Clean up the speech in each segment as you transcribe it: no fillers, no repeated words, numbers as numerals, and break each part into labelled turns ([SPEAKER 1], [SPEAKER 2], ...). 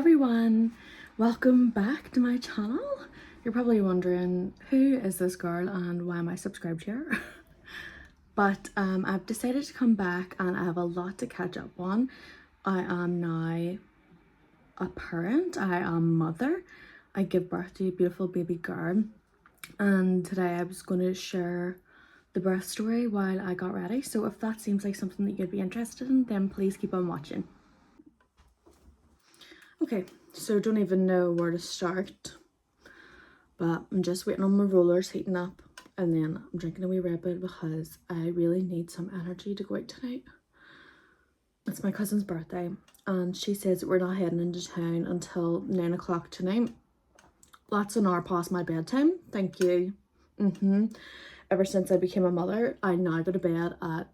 [SPEAKER 1] everyone, welcome back to my channel. You're probably wondering, who is this girl and why am I subscribed here? But I've decided to come back and I have a lot to catch up on. I am now a parent, I am a mother. I give birth to a beautiful baby girl, and today I was going to share the birth story while I got ready. So if that seems like something that you'd be interested in, then please keep on watching. Okay, so don't even know where to start, but I'm just waiting on my rollers heating up, and then I'm drinking a wee Red Bull because I really need some energy to go out tonight. It's my cousin's birthday and she says that we're not heading into town until 9 o'clock tonight. That's an hour past my bedtime, thank you. Ever since I became a mother, I now go to bed at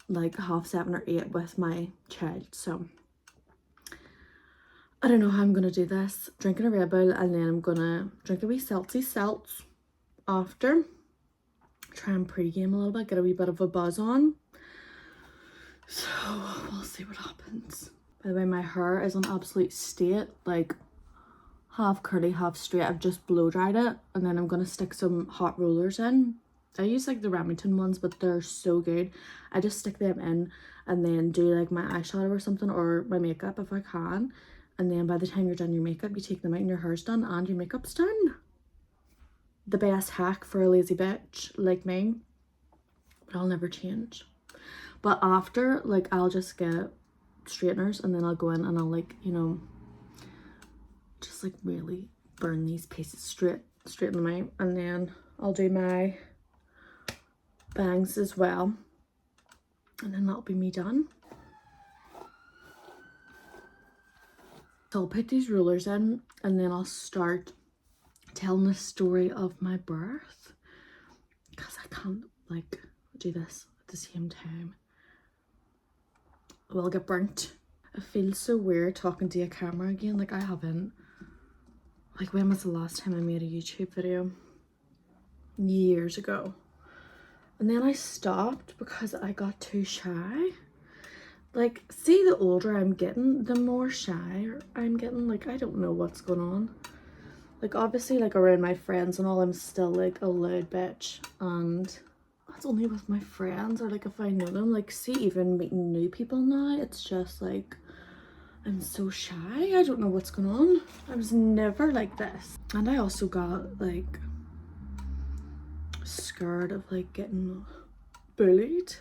[SPEAKER 1] like 7:30 or 8 with my child, so I don't know how I'm gonna do this. Drinking a Red Bull, and then I'm gonna drink a wee seltz after. Try and pre-game a little bit, get a wee bit of a buzz on. So we'll see what happens. By the way, my hair is an absolute state, like half curly, half straight. I've just blow dried it, and then I'm gonna stick some hot rollers in. I use like the Remington ones, but they're so good. I just stick them in and then do like my eyeshadow or something, or my makeup if I can. And then by the time you're done your makeup, you take them out and your hair's done and your makeup's done. The best hack for a lazy bitch like me, but I'll never change. But after, like, I'll just get straighteners and then I'll go in and I'll, like, you know, just like really burn these pieces straighten them out, and then I'll do my bangs as well, and then that'll be me done. So I'll put these rollers in and then I'll start telling the story of my birth, because I can't like do this at the same time. I will get burnt. It feels so weird talking to a camera again. Like I haven't, like when was the last time I made a YouTube video? Years ago. And then I stopped because I got too shy. Like, see, the older I'm getting, the more shy I'm getting. Like, I don't know what's going on. Like, obviously, like, around my friends and all, I'm still, like, a loud bitch. And that's only with my friends, or, like, if I know them. Like, see, even meeting new people now, it's just, like, I'm so shy. I don't know what's going on. I was never like this. And I also got, like, scared of, like, getting bullied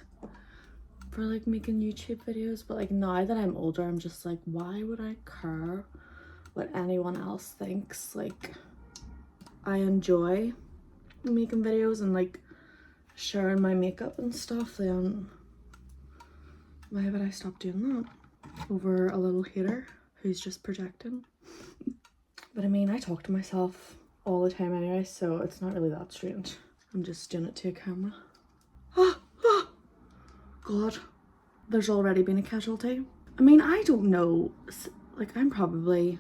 [SPEAKER 1] for like making YouTube videos. But like now that I'm older, I'm just like, why would I care what anyone else thinks? Like, I enjoy making videos and like sharing my makeup and stuff, then why would I stop doing that over a little hater who's just projecting? But I mean, I talk to myself all the time anyway, so it's not really that strange. I'm just doing it to a camera. God, there's already been a casualty. I mean, I don't know, like I'm probably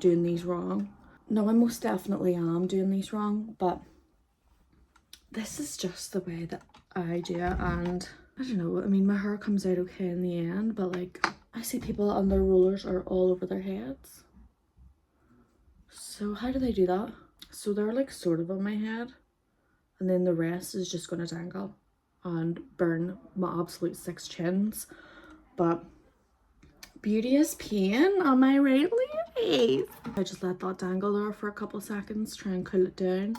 [SPEAKER 1] doing these wrong. No, I most definitely am doing these wrong, but this is just the way that I do it. And I don't know, I mean, my hair comes out okay in the end, but like I see people and their rollers are all over their heads. So how do they do that? So they're like sort of on my head, and then the rest is just gonna dangle and burn my absolute 6 chins. But beauty is pain, am I right, ladies? I just let that dangle there for a couple seconds, try and cool it down.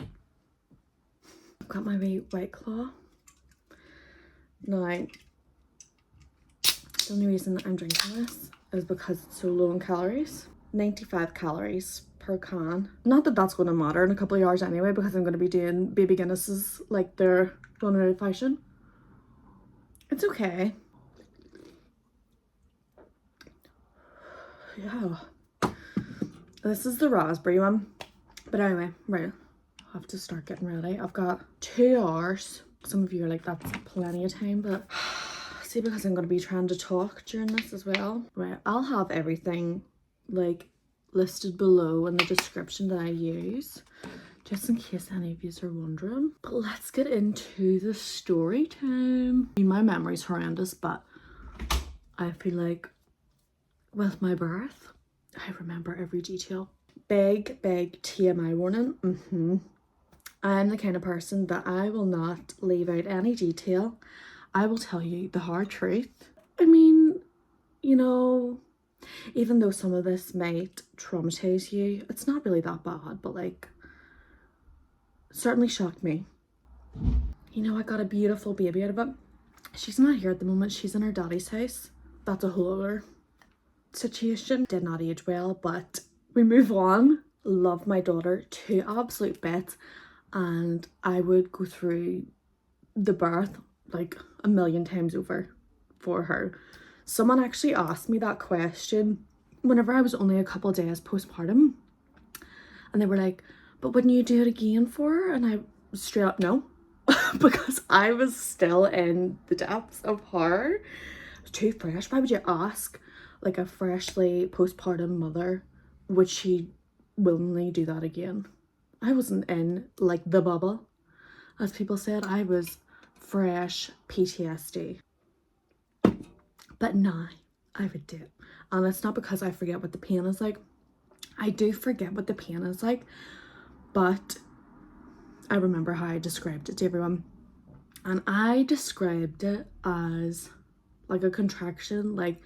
[SPEAKER 1] I've got my wee White Claw. Now, the only reason that I'm drinking this is because it's so low in calories. 95 calories per can. Not that that's going to matter in a couple of hours anyway, because I'm going to be doing baby Guinnesses like they're going out of fashion. It's okay. Yeah. This is the raspberry one. But anyway, right. I have to start getting ready. I've got 2 hours. Some of you are like, that's plenty of time, but see, because I'm going to be trying to talk during this as well. Right, I'll have everything like listed below in the description that I use, just in case any of you are wondering. But let's get into the story time. I mean, my memory's horrendous, but I feel like with my birth, I remember every detail. Big TMI warning. I'm the kind of person that I will not leave out any detail. I will tell you the hard truth. I mean, you know, even though some of this might traumatize you, it's not really that bad, but like, certainly shocked me. You know, I got a beautiful baby out of it. She's not here at the moment, she's in her daddy's house. That's a whole other situation. Did not age well, but we move on. Love my daughter to absolute bits, and I would go through the birth like a million times over for her. Someone actually asked me that question whenever I was only a couple of days postpartum, and they were like, but wouldn't you do it again for her? And I was straight up no. Because I was still in the depths of horror. It was too fresh. Why would you ask like a freshly postpartum mother, would she willingly do that again? I wasn't in like the bubble, as people said. I was fresh PTSD. But now I would do it. And it's not because I forget what the pain is like. I do forget what the pain is like, but I remember how I described it to everyone. And I described it as like a contraction, like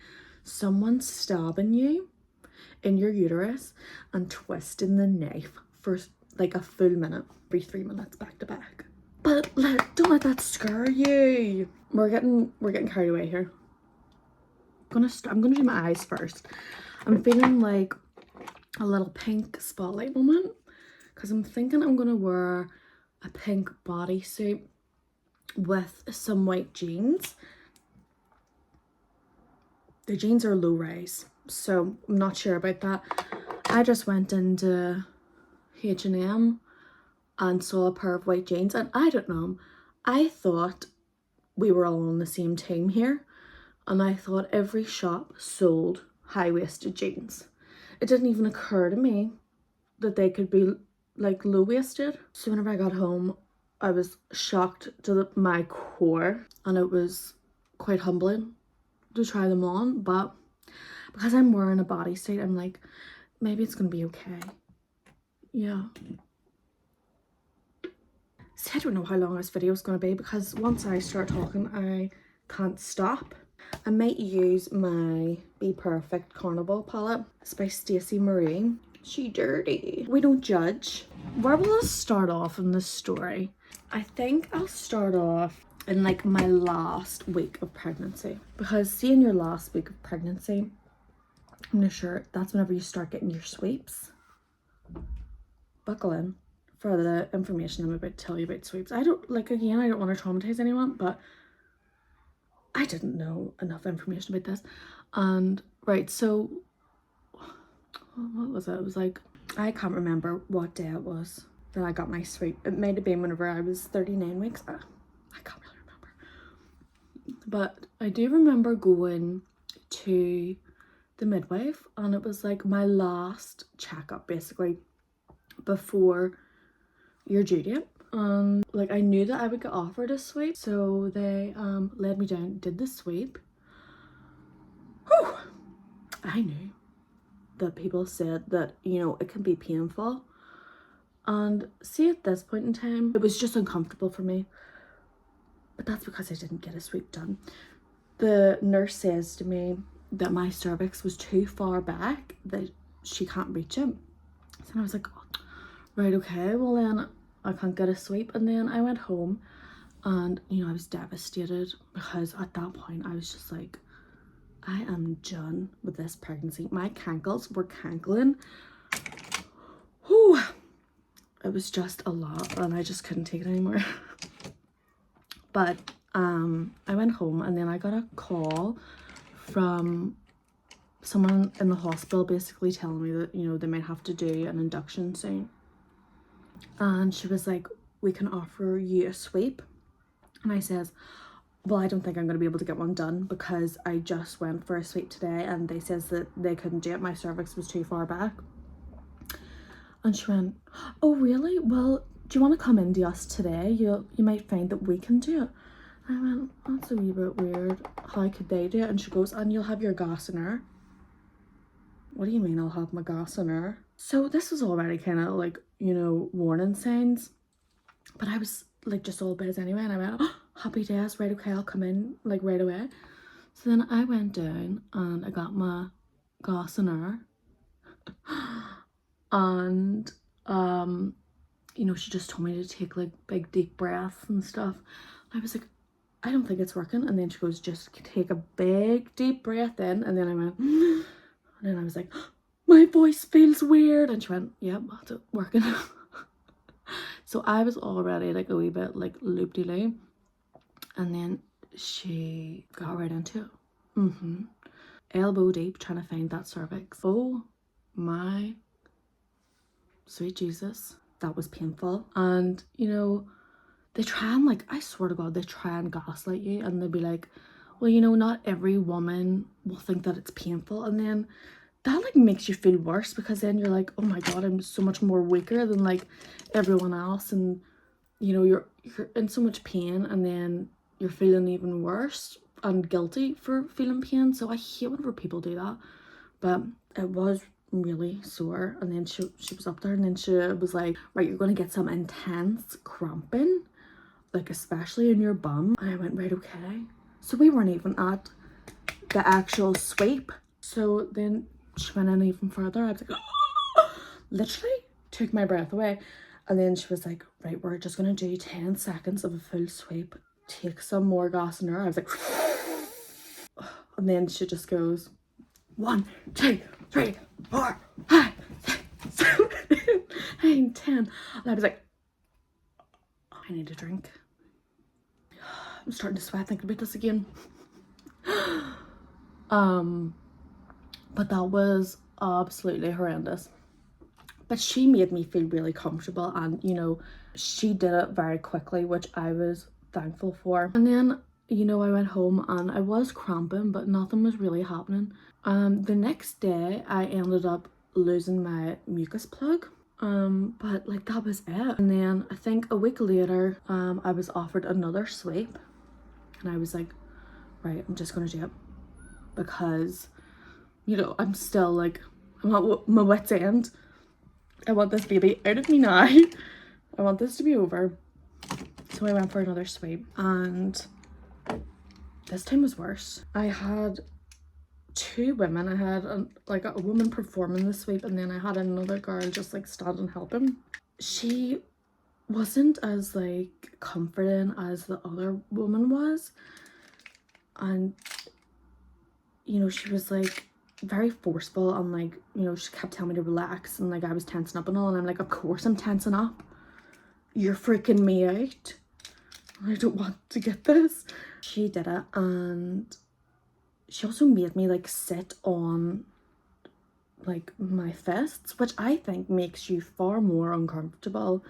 [SPEAKER 1] someone stabbing you in your uterus and twisting the knife for like a full minute, every 3 minutes back to back. But don't let that scare you. We're getting carried away here. I'm gonna do my eyes first. I'm feeling like a little pink spotlight moment because I'm thinking I'm gonna wear a pink bodysuit with some white jeans. The jeans are low rise, so I'm not sure about that. I just went into H&M and saw a pair of white jeans, and I don't know, I thought we were all on the same team here, and I thought every shop sold high-waisted jeans. It didn't even occur to me that they could be like low-waisted. So whenever I got home, I was shocked to my core, and it was quite humbling to try them on. But because I'm wearing a bodysuit, I'm like, maybe it's gonna be okay. Yeah. See, I don't know how long this video is gonna be, because once I start talking, I can't stop. I might use my BPerfect Carnival palette. It's by Stacy Marie. She dirty. We don't judge. Where will I start off in this story? I think I'll start off in like my last week of pregnancy, because see, in your last week of pregnancy, I'm not sure, that's whenever you start getting your sweeps. Buckle in for the information I'm about to tell you about sweeps. I don't want to traumatize anyone, but I didn't know enough information about this. And right, so what was it? It was like, I can't remember what day it was that I got my sweep. It might have been whenever I was 39 weeks. I can't really remember. But I do remember going to the midwife, and it was like my last checkup basically before your due date. And like, I knew that I would get offered a sweep, so they led me down, did the sweep. Whew! I knew that people said that, you know, it can be painful, and see, at this point in time, it was just uncomfortable for me. But that's because I didn't get a sweep done. The nurse says to me that my cervix was too far back, that she can't reach it. So I was like, oh, right, okay, well then I can't get a sweep. And then I went home, and you know, I was devastated, because at that point I was just like, I am done with this pregnancy. My cankles were cankling. Whew. It was just a lot, and I just couldn't take it anymore. But I went home, and then I got a call from someone in the hospital basically telling me that, you know, they might have to do an induction soon. And she was like, we can offer you a sweep. And I says, well, I don't think I'm going to be able to get one done, because I just went for a sweep today and they says that they couldn't do it. My cervix was too far back. And she went, oh really? Well, do you want to come in to us today? You might find that we can do it. I went, that's a wee bit weird. How could they do it? And she goes, and you'll have your gas in her. what do you mean I'll have my gas on her? So this was already kind of like, you know, warning signs. But I was like just all busy anyway, and I went, oh, happy days, right, okay, I'll come in like right away. So then I went down and I got my gas on her. And you know, she just told me to take like big deep breaths and stuff. I was like, I don't think it's working. And then she goes, just take a big deep breath in. And then I went, and then I was like, my voice feels weird. And she went, yep, that's it, working. So I was already like a wee bit like loop-de-loo. And then she got right into it. Elbow deep trying to find that cervix. Oh my sweet Jesus, that was painful. And you know, they try and like, I swear to God, they try and gaslight you, and they'll be like, well, you know, not every woman will think that it's painful. And then that like makes you feel worse, because then you're like, oh my God, I'm so much more weaker than like everyone else. And you know, you're in so much pain, and then you're feeling even worse and guilty for feeling pain. So I hate whenever people do that. But it was really sore. And then she was up there, and then she was like, right, you're gonna get some intense cramping, like especially in your bum. And I went, right, okay. So we weren't even at the actual sweep. So then she went in even further. I was like, literally took my breath away. And then she was like, right, we're just gonna do 10 seconds of a full sweep, take some more gas in her. I was like, and then she just goes, 1, 2, 3, 4, 5, 6, 7, 8, 9, 10. And I was like, I need a drink. I'm starting to sweat thinking about this again. But that was absolutely horrendous. But she made me feel really comfortable, and you know, she did it very quickly, which I was thankful for. And then, you know, I went home and I was cramping, but nothing was really happening. The next day I ended up losing my mucus plug. But like that was it. And then I think a week later, I was offered another sweep, and I was like, right, I'm just gonna do it, because you know, I'm still like, I'm at my wit's end. I want this baby out of me now. I want this to be over. So I went for another sweep, and this time was worse. I had 2 women. I had like a woman performing the sweep, and then I had another girl just like standing helping. She wasn't as like comforting as the other woman was, and you know, she was like very forceful, and like, you know, she kept telling me to relax, and like I was tensing up and all, and I'm like, of course I'm tensing up, you're freaking me out, I don't want to get this. She did it, and she also made me like sit on like my fists, which I think makes you far more uncomfortable.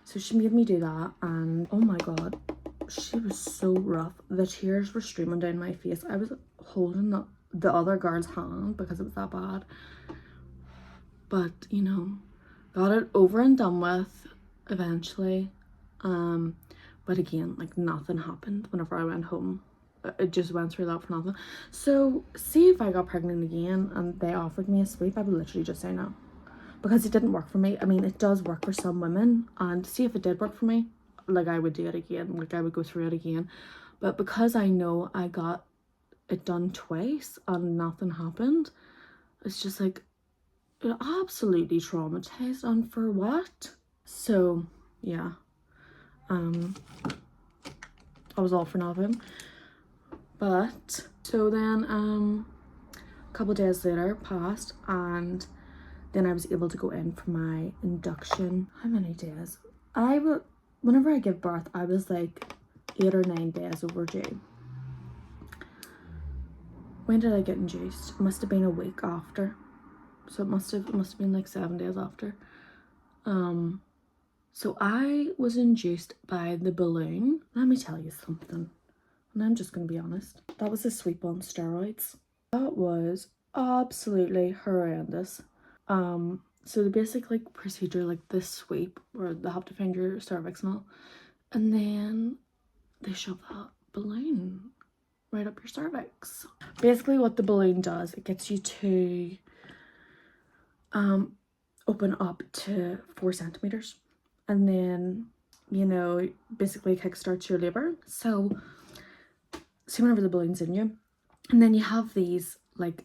[SPEAKER 1] So she made me do that, and oh my God, she was so rough. The tears were streaming down my face. I was holding the other girl's hand because it was that bad. But you know, got it over and done with eventually. But again, like nothing happened whenever I went home. It just went through that for nothing. So see, if I got pregnant again and they offered me a sweep, I would literally just say no, because it didn't work for me. I mean, it does work for some women, and see, if it did work for me, like I would do it again, like I would go through it again. But because I know I got it done twice and nothing happened, it's just like, it absolutely traumatized, and for what? So yeah, I was all for nothing. But so then a couple days later passed, and then I was able to go in for my induction. How many days? Whenever I give birth, I was like 8 or 9 days overdue. When did I get induced? It must have been a week after. So it must have been like 7 days after. So I was induced by the balloon. Let me tell you something, and I'm just gonna be honest. That was a sweep on steroids. That was absolutely horrendous. So the basic like procedure, like this sweep, where they have to find your cervix and all, and then they shove that balloon right up your cervix. Basically what the balloon does, it gets you to open up to 4 centimeters, and then, you know, basically kickstarts your labor. So see, whenever the balloon's in you, and then you have these like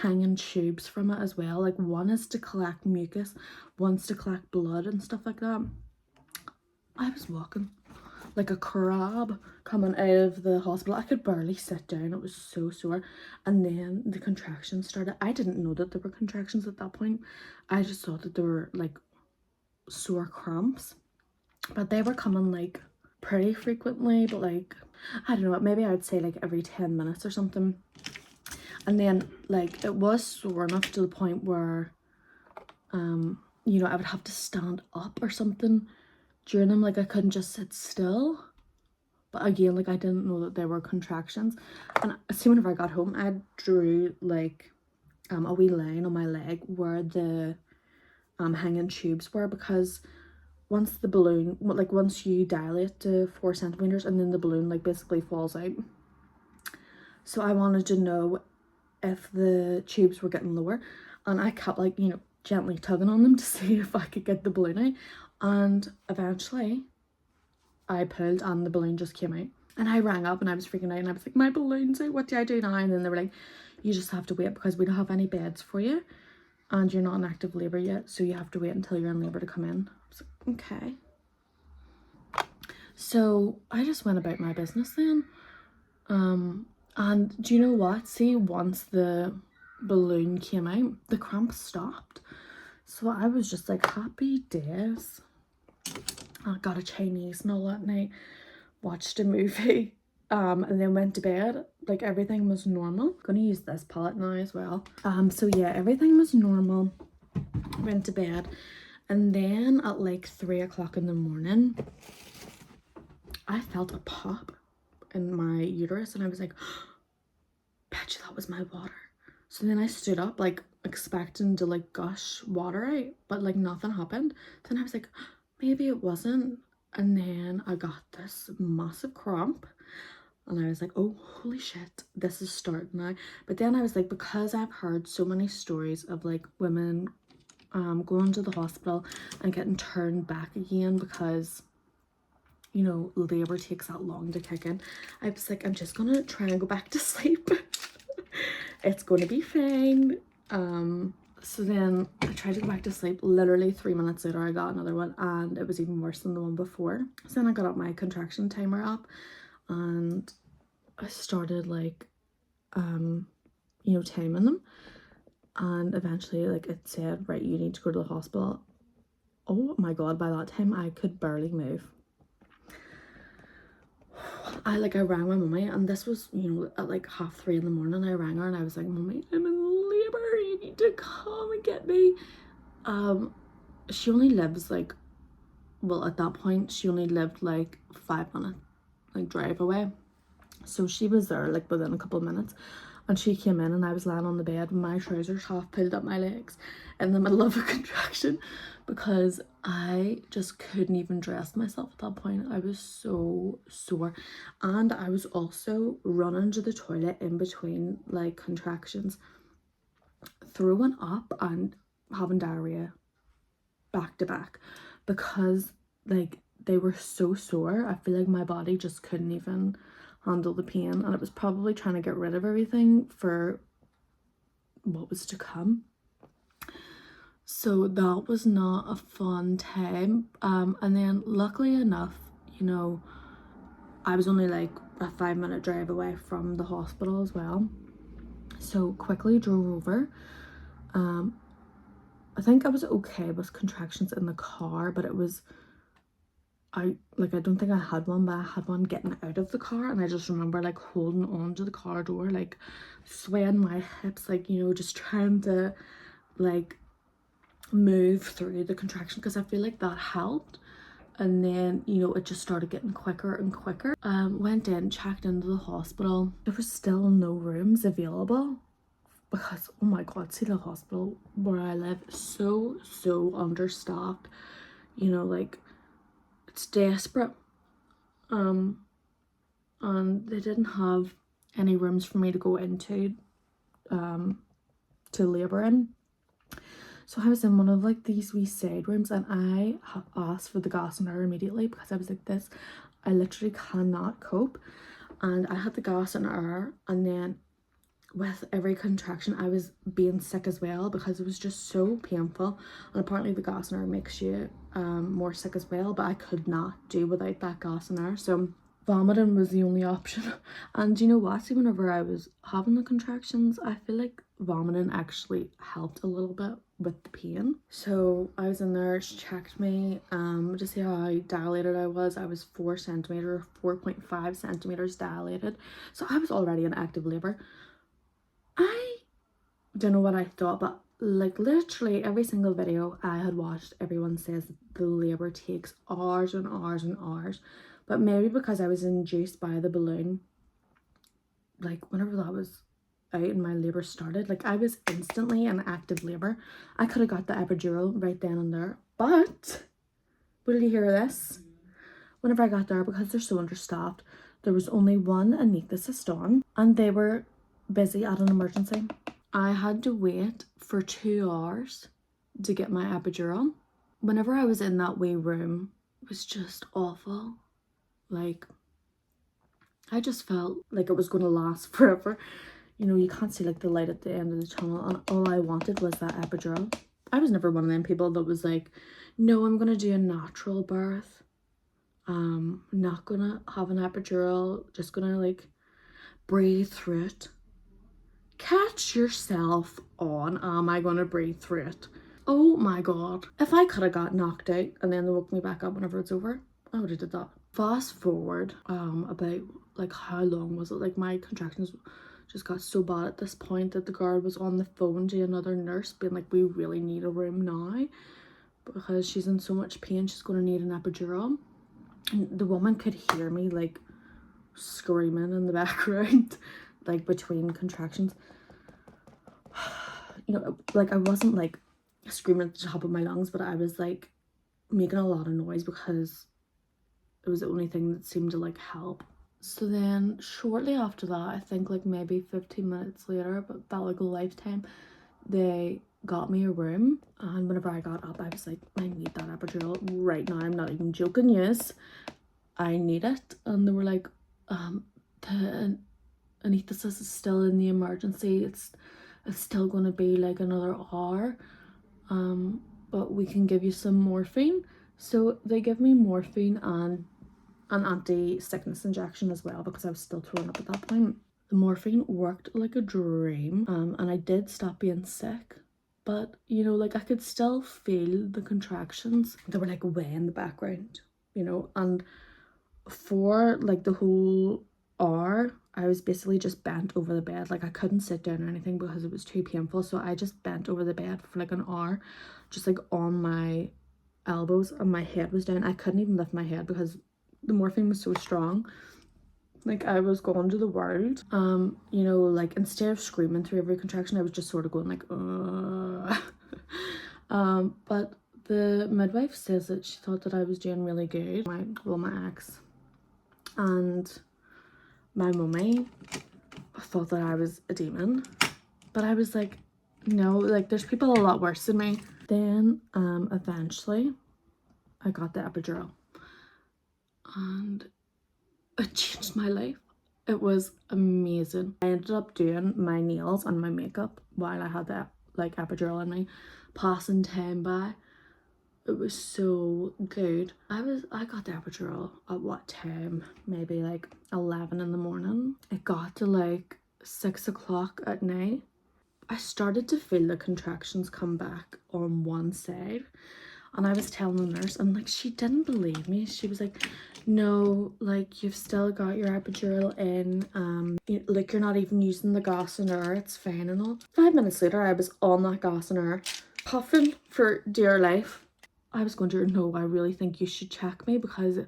[SPEAKER 1] hanging tubes from it as well. Like one is to collect mucus, one's to collect blood and stuff like that. I was walking like a crab coming out of the hospital. I could barely sit down. It was so sore. And then the contractions started. I didn't know that there were contractions at that point. I just thought that they were like sore cramps. But they were coming like pretty frequently, but like, I don't know, maybe I'd say like every 10 minutes or something. And then like it was sore enough to the point where you know, I would have to stand up or something during them. Like I couldn't just sit still. But again, like I didn't know that there were contractions. And see, whenever I got home, I drew like a wee line on my leg where the hanging tubes were, because once the balloon, like once you dilate to 4 centimeters and then the balloon like basically falls out. So I wanted to know if the tubes were getting lower, and I kept like, you know, gently tugging on them to see if I could get the balloon out, and eventually I pulled and the balloon just came out. And I rang up and I was freaking out and I was like, my balloon's out, what do I do now? And then they were like, you just have to wait because we don't have any beds for you and you're not in active labour yet, so you have to wait until you're in labour to come in. I was like, okay. So I just went about my business then. And do you know what? See, once the balloon came out, the cramps stopped. So I was just like, happy days. I got a Chinese and all that night, watched a movie, and then went to bed. Like everything was normal. I'm gonna use this palette now as well. So yeah, everything was normal. Went to bed, and then at like 3 o'clock in the morning, I felt a pop in my uterus, and I was like, bet you that was my water. So then I stood up, like expecting to like gush water out, but like nothing happened. Then I was like, maybe it wasn't. And then I got this massive cramp and I was like, oh, holy shit, this is starting now. But then I was like, because I've heard so many stories of like women going to the hospital and getting turned back again because, you know, labor takes that long to kick in, I was like, I'm just gonna try and go back to sleep. It's gonna be fine. So then I tried to go back to sleep. Literally 3 minutes later I got another one and it was even worse than the one before. So then I got up my contraction timer app and I started like you know, timing them, and eventually like it said, right, you need to go to the hospital. Oh my god, by that time I could barely move. I rang my mummy, and this was, you know, at like 3:30 in the morning. I rang her and I was like, mummy, I'm in labor, you need to come and get me. She only lives like, well, at that point she only lived like 5 minutes like drive away, so she was there like within a couple of minutes. And she came in and I was lying on the bed with my trousers half pulled up my legs in the middle of a contraction because I just couldn't even dress myself at that point. I was so sore. And I was also running to the toilet in between like contractions, throwing up and having diarrhea back to back because like they were so sore. I feel like my body just couldn't even handle the pain, and it was probably trying to get rid of everything for what was to come. So that was not a fun time. And then luckily enough, you know, I was only like a 5-minute drive away from the hospital as well, so quickly drove over. I think I was okay with contractions in the car, but it was, I don't think I had one, but I had one getting out of the car, and I just remember like holding on to the car door, like swaying my hips, like, you know, just trying to like move through the contraction because I feel like that helped. And then, you know, it just started getting quicker and quicker. Went in, checked into the hospital. There was still no rooms available because, oh my god, see, the hospital where I live, so understaffed, you know, like it's desperate. And they didn't have any rooms for me to go into to labor in. So I was in one of like these wee side rooms, and I asked for the gas and air immediately because I was like, this, I literally cannot cope. And I had the gas and air, and then with every contraction I was being sick as well because it was just so painful. And apparently the gas and air makes you more sick as well, but I could not do without that gas and air, so vomiting was the only option. And you know what, see, whenever I was having the contractions, I feel like vomiting actually helped a little bit with the pain. So I was in there, she checked me to see how dilated I was. I was 4.5 centimeters dilated, so I was already in active labor. I don't know what I thought, but like literally every single video I had watched, everyone says the labor takes hours and hours and hours. But maybe because I was induced by the balloon, like whenever that was out and my labor started, like I was instantly in active labor. I could have got the epidural right then and there. But will you hear this? Whenever I got there, because they're so understaffed, there was only one anaesthetist on, and they were busy at an emergency. I had to wait for 2 hours to get my epidural. Whenever I was in that wee room, it was just awful. Like, I just felt like it was going to last forever. You know, you can't see like the light at the end of the tunnel, and all I wanted was that epidural. I was never one of them people that was like, no, I'm going to do a natural birth. Not going to have an epidural, just going to like breathe through it. Catch yourself on, am I going to breathe through it? Oh my god. If I could have got knocked out and then they woke me back up whenever it's over, I would have did that. Fast forward, about like how long was it? Like my contractions just got so bad at this point that the guard was on the phone to another nurse being like, we really need a room now because she's in so much pain, she's going to need an epidural. And the woman could hear me like screaming in the background, like between contractions. You know, like I wasn't like screaming at the top of my lungs, but I was like making a lot of noise because it was the only thing that seemed to like help. So then shortly after that, I think like maybe 15 minutes later, but felt like a lifetime, they got me a room. And whenever I got up, I was like, I need that epidural right now. I'm not even joking, yes, I need it. And they were like, the anaesthetist is still in the emergency, it's still going to be like another hour, but we can give you some morphine. So they give me morphine and an anti-sickness injection as well because I was still throwing up at that point. The morphine worked like a dream, and I did stop being sick, but you know, like I could still feel the contractions. They were like way in the background, you know, and for like the whole hour I was basically just bent over the bed. Like I couldn't sit down or anything because it was too painful, so I just bent over the bed for like an hour, just like on my elbows, and my head was down. I couldn't even lift my head because the morphine was so strong. Like I was going to the world. You know, like instead of screaming through every contraction, I was just sort of going like but the midwife says that she thought that I was doing really good. My ex and my mummy thought that I was a demon, but I was like, no, like there's people a lot worse than me. Then eventually I got the epidural and it changed my life. It was amazing. I ended up doing my nails and my makeup while I had that like epidural in me, passing time by. It was so good. I got the epidural at what time? Maybe like 11 in the morning. It got to like 6 o'clock at night. I started to feel the contractions come back on one side, and I was telling the nurse, and like she didn't believe me. She was like, no, like you've still got your epidural in, like you're not even using the gas and air, it's fine and all. 5 minutes later I was on that gas and air, puffing for dear life. I was going to, no, I really think you should check me because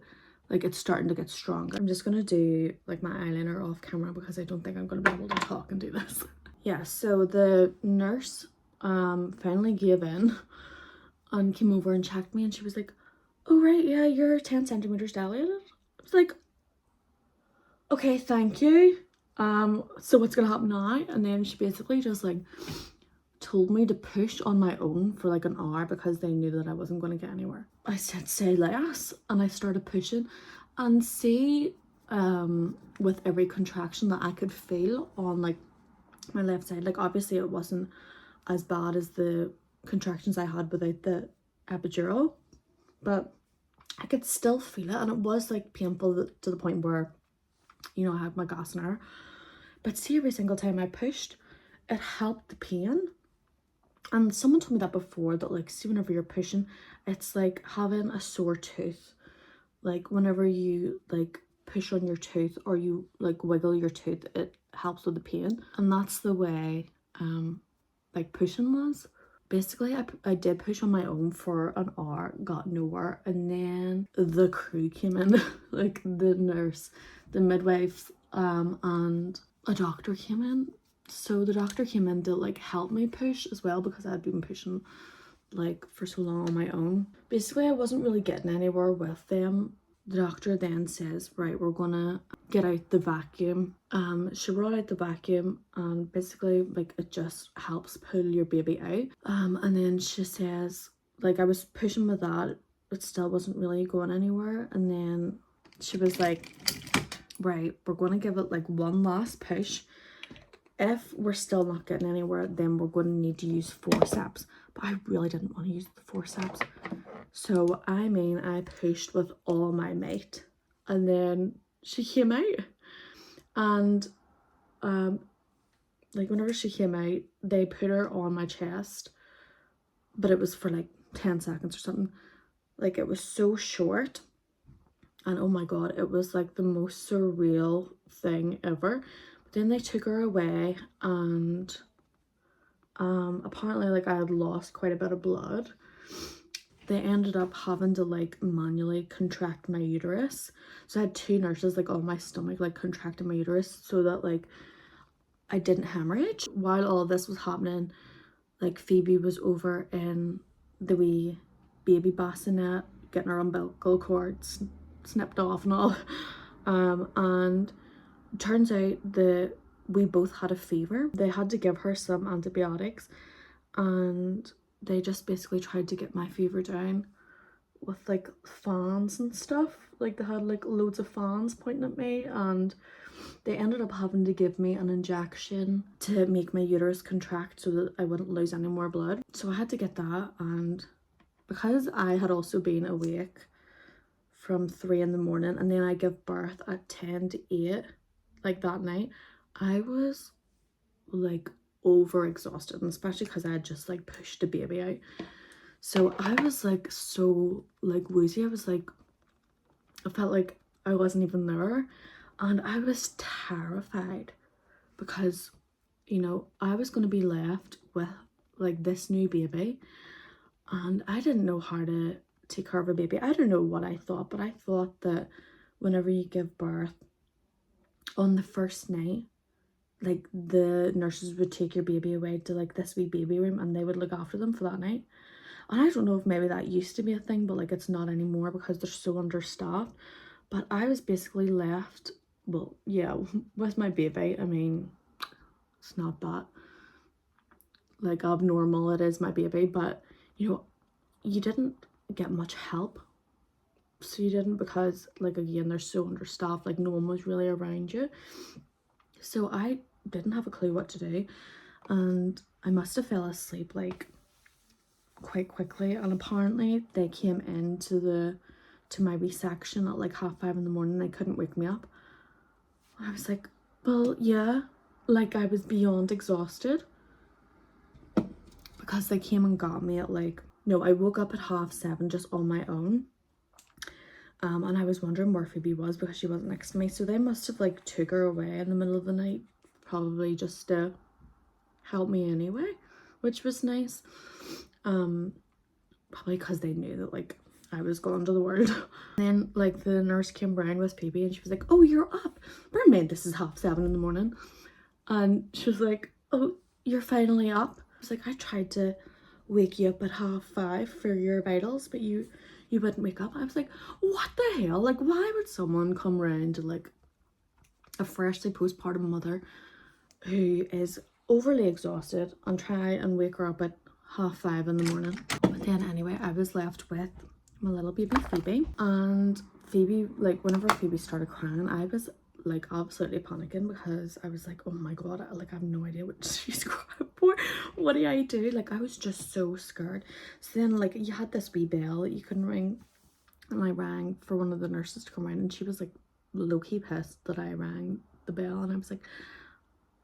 [SPEAKER 1] like it's starting to get stronger. I'm just gonna do like my eyeliner off camera because I don't think I'm gonna be able to talk and do this. Yeah, so the nurse finally gave in and came over and checked me, and she was like, oh right, yeah, you're 10 centimeters dilated. I was like, okay, thank you. So what's gonna happen now? And then she basically just like told me to push on my own for like an hour because they knew that I wasn't going to get anywhere. I said, say less, and I started pushing, and see, with every contraction that I could feel on like my left side, like obviously it wasn't as bad as the contractions I had without the epidural, but I could still feel it, and it was like painful to the point where, you know, I had my gas in her. But see, every single time I pushed, it helped the pain. And someone told me that before, that like, see, whenever you're pushing, it's like having a sore tooth. Like whenever you like push on your tooth or you like wiggle your tooth, it helps with the pain. And that's the way like pushing was. Basically, I did push on my own for an hour, got nowhere, and then the crew came in, like the nurse, the midwife, and a doctor came in. So the doctor came in to like help me push as well, because I had been pushing like for so long on my own. Basically, I wasn't really getting anywhere with them. The doctor then says, right, we're gonna get out the vacuum. She brought out the vacuum, and basically like it just helps pull your baby out. And then she says, like, I was pushing with that, it still wasn't really going anywhere. And then she was like, right, we're gonna give it like one last push. If we're still not getting anywhere, then we're going to need to use forceps. But I really didn't want to use the forceps. So, I mean, I pushed with all my might. And then she came out. And, like, whenever she came out, they put her on my chest. But it was for, like, 10 seconds or something. Like, it was so short. And, oh my God, it was, like, the most surreal thing ever. Then they took her away, and apparently like I had lost quite a bit of blood. They ended up having to like manually contract my uterus. So I had two nurses like on my stomach like contracting my uterus so that like I didn't hemorrhage. While all this was happening, like Phoebe was over in the wee baby bassinet getting her umbilical cord snipped off and all. And turns out that we both had a fever. They had to give her some antibiotics, and they just basically tried to get my fever down with like fans and stuff. Like they had like loads of fans pointing at me, and they ended up having to give me an injection to make my uterus contract so that I wouldn't lose any more blood. So I had to get that, and because I had also been awake from 3 in the morning, and then I give birth at 10 to 8 like that night, I was like over exhausted, and especially because I had just like pushed the baby out. So I was like so like woozy. I was like, I felt like I wasn't even there, and I was terrified because, you know, I was going to be left with like this new baby, and I didn't know how to take care of a baby. I don't know what I thought, but I thought that whenever you give birth, on the first night, like the nurses would take your baby away to like this wee baby room, and they would look after them for that night. And I don't know if maybe that used to be a thing, but like it's not anymore because they're so understaffed. But I was basically left, well, yeah, with my baby. I mean, it's not that like abnormal, it is my baby, but you know, you didn't get much help. So you didn't, because like again, they're so understaffed, like no one was really around you. So I didn't have a clue what to do, and I must have fell asleep like quite quickly. And apparently they came into my wee section at like 5:30 in the morning. They couldn't wake me up. I was like, well, yeah, like I was beyond exhausted, because they came and got me at like, no, I woke up at 7:30 just on my own. And I was wondering where Phoebe was because she wasn't next to me. So they must have like took her away in the middle of the night, probably just to help me anyway, which was nice. Probably because they knew that like I was gone to the world. And then like the nurse came round with Phoebe, and she was like, oh, you're up. Bear in mind, this is 7:30 in the morning. And she was like, oh, you're finally up. I was like, I tried to wake you up at 5:30 for your vitals, but you wouldn't wake up. I was like, what the hell? Like, why would someone come around to like a freshly postpartum mother who is overly exhausted and try and wake her up at 5:30 in the morning. But then anyway, I was left with my little baby Phoebe, and Phoebe, like whenever Phoebe started crying, I was like absolutely panicking because I was like, oh my god, like I have no idea what she's crying for. What do I do? Like I was just so scared. So then like you had this wee bell that you couldn't ring, and I rang for one of the nurses to come around, and she was like low-key pissed that I rang the bell, and I was like,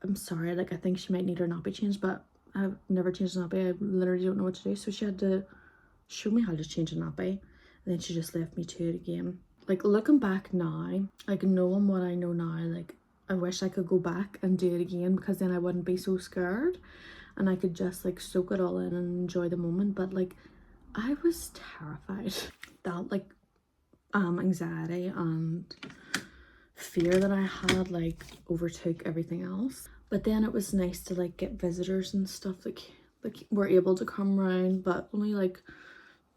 [SPEAKER 1] I'm sorry, like I think she might need her nappy changed, but I've never changed a nappy. I literally don't know what to do. So she had to show me how to change a nappy, and then she just left me to it again. Like looking back now, like knowing what I know now, like I wish I could go back and do it again, because then I wouldn't be so scared and I could just like soak it all in and enjoy the moment. But like I was terrified. That like anxiety and fear that I had like overtook everything else. But then it was nice to like get visitors and stuff that like were able to come around, but only like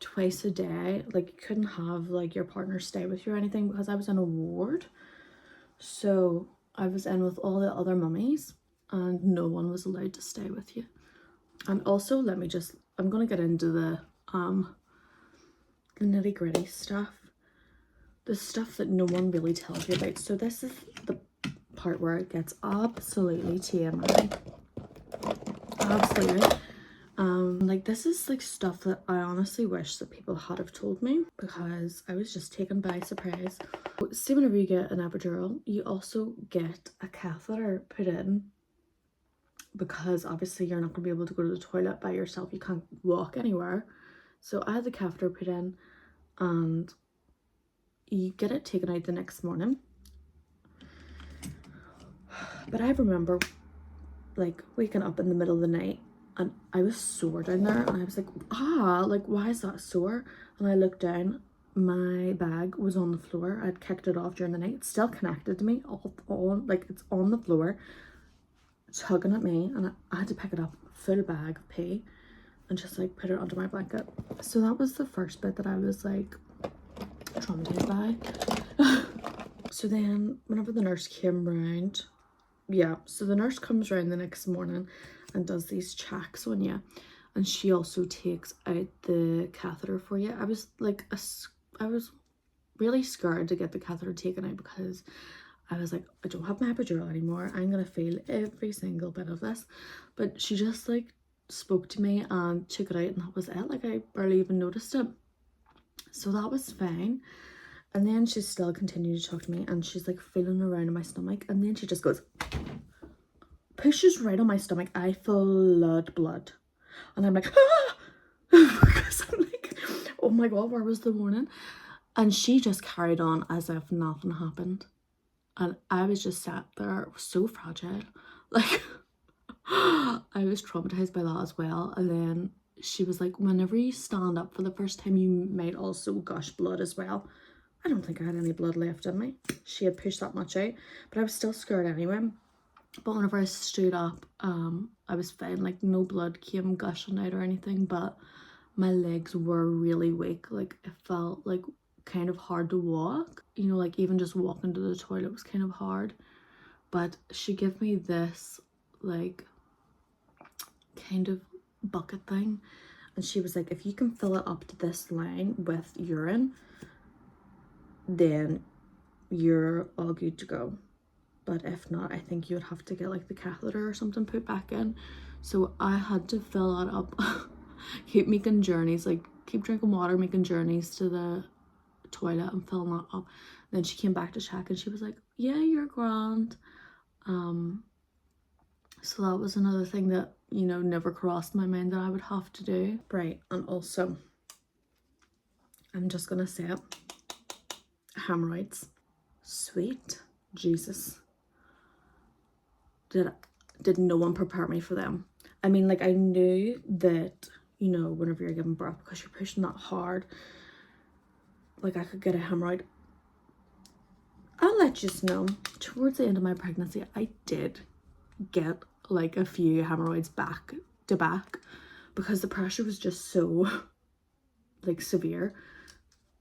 [SPEAKER 1] twice a day. Like you couldn't have like your partner stay with you or anything, because I was in a ward, so I was in with all the other mummies and no one was allowed to stay with you. And also I'm gonna get into the nitty-gritty stuff, the stuff that no one really tells you about. So this is the part where it gets absolutely TMI. Absolutely. Like this is like stuff that I honestly wish that people had have told me, because I was just taken by surprise. See, whenever you get an epidural, you also get a catheter put in, because obviously you're not going to be able to go to the toilet by yourself. You can't walk anywhere. So I had the catheter put in, and you get it taken out the next morning. But I remember like waking up in the middle of the night, and I was sore down there, and I was like, why is that sore? And I looked down, my bag was on the floor. I'd kicked it off during the night. It's still connected to me, all like it's on the floor. It's tugging at me, and I had to pick it up, full bag of pee, and just like put it under my blanket. So that was the first bit that I was like traumatized by. So then whenever the nurse came round, so the nurse comes around the next morning and does these checks on you, and she also takes out the catheter for you. I was like I was really scared to get the catheter taken out, because I was like, I don't have my epidural anymore. I'm gonna feel every single bit of this. But she just like spoke to me and took it out, and that was it. Like I barely even noticed it. So that was fine. And then she still continued to talk to me, and she's like feeling around in my stomach, and then she just goes, pushes right on my stomach. I flood blood, and I'm like, ah! Because I'm like, oh my god, where was the warning? And she just carried on as if nothing happened, and I was just sat there so fragile. Like I was traumatized by that as well. And then she was like, whenever you stand up for the first time, you might also gush blood as well. I don't think I had any blood left in me. She had pushed that much out, but I was still scared anyway. But whenever I stood up, I was fine. Like no blood came gushing out or anything, but my legs were really weak. Like it felt like kind of hard to walk. You know, like even just walking to the toilet was kind of hard. But she gave me this like kind of bucket thing, and she was like, if you can fill it up to this line with urine, then you're all good to go. But if not, I think you would have to get like the catheter or something put back in. So I had to fill that up. Keep making journeys, like keep drinking water, making journeys to the toilet and filling that up. Then she came back to check, and she was like, yeah, you're grand. So that was another thing that, you know, never crossed my mind that I would have to do. Right, and also, I'm just gonna say it, hemorrhoids. Sweet Jesus. Did no one prepare me for them? I mean, like I knew that, you know, whenever you're giving birth, because you're pushing that hard, like I could get a hemorrhoid. I'll let you know, towards the end of my pregnancy, I did get like a few hemorrhoids back to back, because the pressure was just so like severe.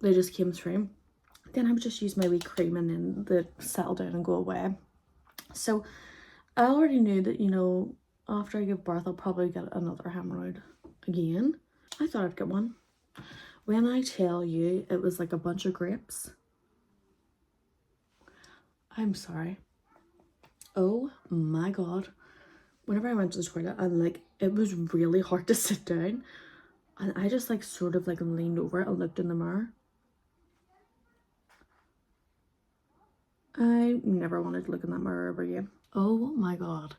[SPEAKER 1] They just came through. Then I would just use my wee cream, and then they'd settle down and go away. So I already knew that, you know, after I give birth, I'll probably get another hemorrhoid again. I thought I'd get one. When I tell you it was like a bunch of grapes, I'm sorry. Oh my god. Whenever I went to the toilet, and like it was really hard to sit down, and I just like sort of like leaned over and looked in the mirror. I never wanted to look in that mirror ever again. Oh my god.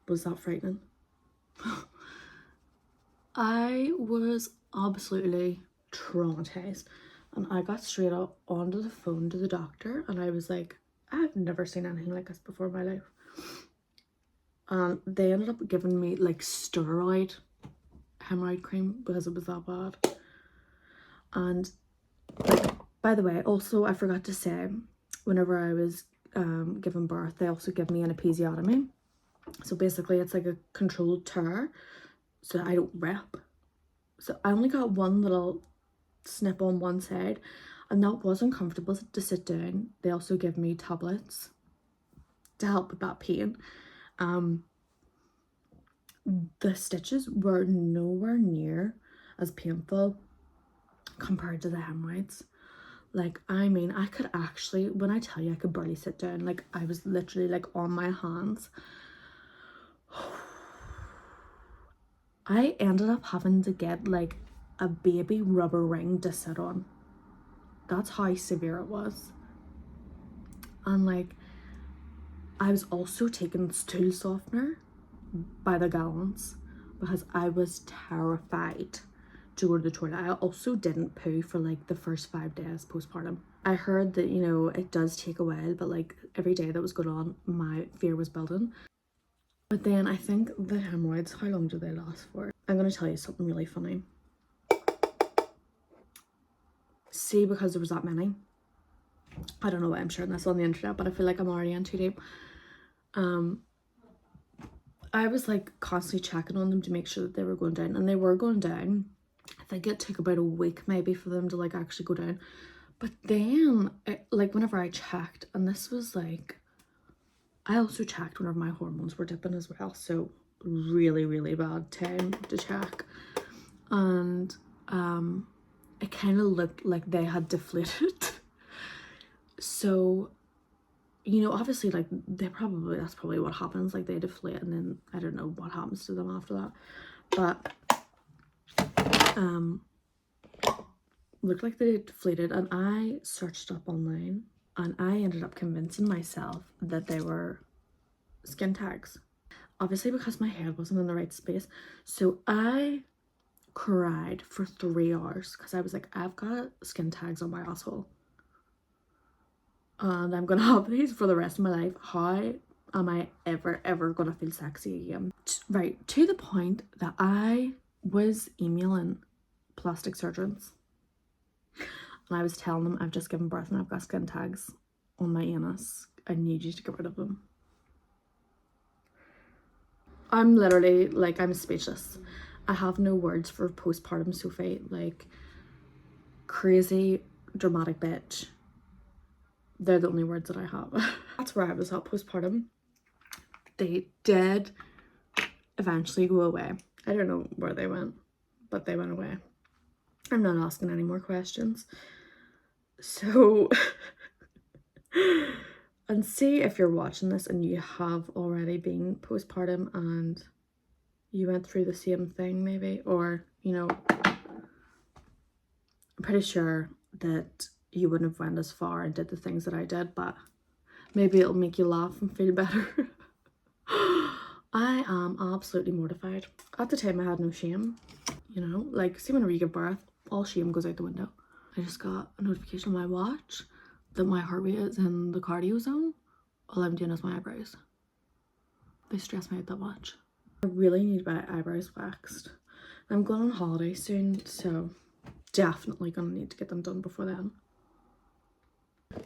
[SPEAKER 1] Was that frightening? I was absolutely traumatized, and I got straight up onto the phone to the doctor, and I was like, I've never seen anything like this before in my life. They ended up giving me like steroid hemorrhoid cream because it was that bad. And like, by the way, also I forgot to say, whenever I was giving birth, they also give me an episiotomy. So basically it's like a controlled tear so I don't rip. So I only got one little snip on one side, and that was uncomfortable to sit down. They also give me tablets to help with that pain. The stitches were nowhere near as painful compared to the hemorrhoids. Like, I mean, I could actually, when I tell you, I could barely sit down. Like, I was literally like on my hands. I ended up having to get like a baby rubber ring to sit on. That's how severe it was. And like, I was also taking stool softener by the gallons because I was terrified to go to the toilet. I also didn't poo for like the first 5 days postpartum. I heard that, you know, it does take a while, but like every day that was going on, my fear was building. But then I think the hemorrhoids, how long do they last for? I'm going to tell you something really funny. See, because there was that many, I don't know why I'm sharing this on the internet, but I feel like I'm already in too deep. I was like constantly checking on them to make sure that they were going down, and they were going down. I think it took about a week maybe for them to like actually go down. But then like whenever I checked, and this was like, I also checked whenever my hormones were dipping as well, so really bad time to check. And it kind of looked like they had deflated. So, you know, obviously like that's probably what happens, like they deflate and then I don't know what happens to them after that. But looked like they deflated, and I searched up online and I ended up convincing myself that they were skin tags, obviously because my head wasn't in the right space. So I cried for 3 hours because I was like, I've got skin tags on my asshole and I'm gonna have these for the rest of my life. How am I ever gonna feel sexy again? Right, to the point that I was emailing plastic surgeons and I was telling them, I've just given birth and I've got skin tags on my anus. I need you to get rid of them. I'm literally like, I'm speechless. I have no words for postpartum Sophie. Like, crazy dramatic bitch. They're the only words that I have. That's where I was at postpartum. They did eventually go away. I don't know where they went, but they went away. I'm not asking any more questions. So, and see if you're watching this and you have already been postpartum and you went through the same thing maybe, or, you know, I'm pretty sure that you wouldn't have went as far and did the things that I did, but maybe it'll make you laugh and feel better. I am absolutely mortified. At the time I had no shame, you know, like see whenever you give birth, all shame goes out the window. I just got a notification on my watch that my heart rate is in the cardio zone. All I'm doing is my eyebrows. They stress me out that much. I really need my eyebrows waxed. I'm going on holiday soon, so definitely gonna need to get them done before then.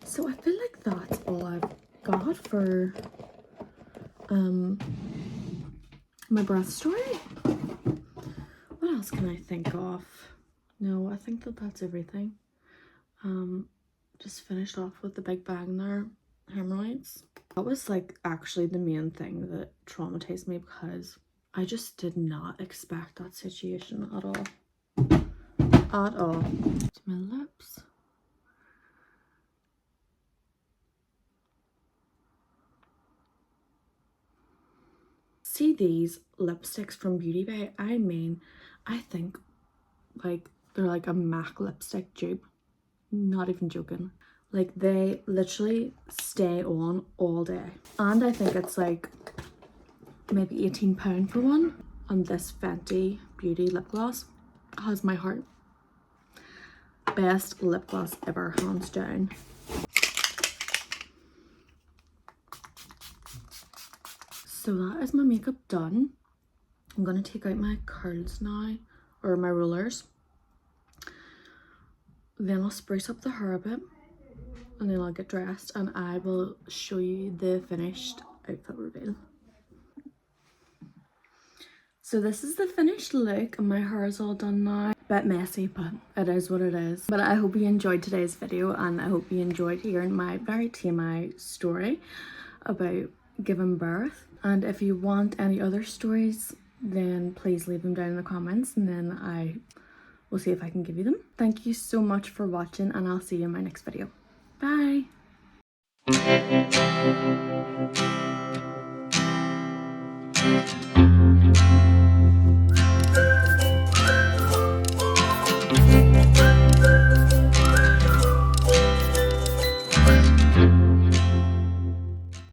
[SPEAKER 1] So I feel like that's all I've got for my birth story. What else can I think of? No, I think that that's everything. Just finished off with the big bang there, hemorrhoids. That was like actually the main thing that traumatized me, because I just did not expect that situation at all. At all. To my lips. See these lipsticks from Beauty Bay? I mean, I think like they're like a MAC lipstick dupe. Not even joking. Like they literally stay on all day. And I think it's like maybe £18 for one. And this Fenty Beauty lip gloss has my heart. Best lip gloss ever, hands down. So that is my makeup done. I'm gonna take out my curls now, or my rollers. Then I'll spruce up the hair a bit, and then I'll get dressed and I will show you the finished outfit reveal. So this is the finished look, and my hair is all done now. A bit messy, but it is what it is. But I hope you enjoyed today's video, and I hope you enjoyed hearing my very TMI story about giving birth. And if you want any other stories, then please leave them down in the comments, and then I will see if I can give you them. Thank you so much for watching, and I'll see you in my next video. Bye!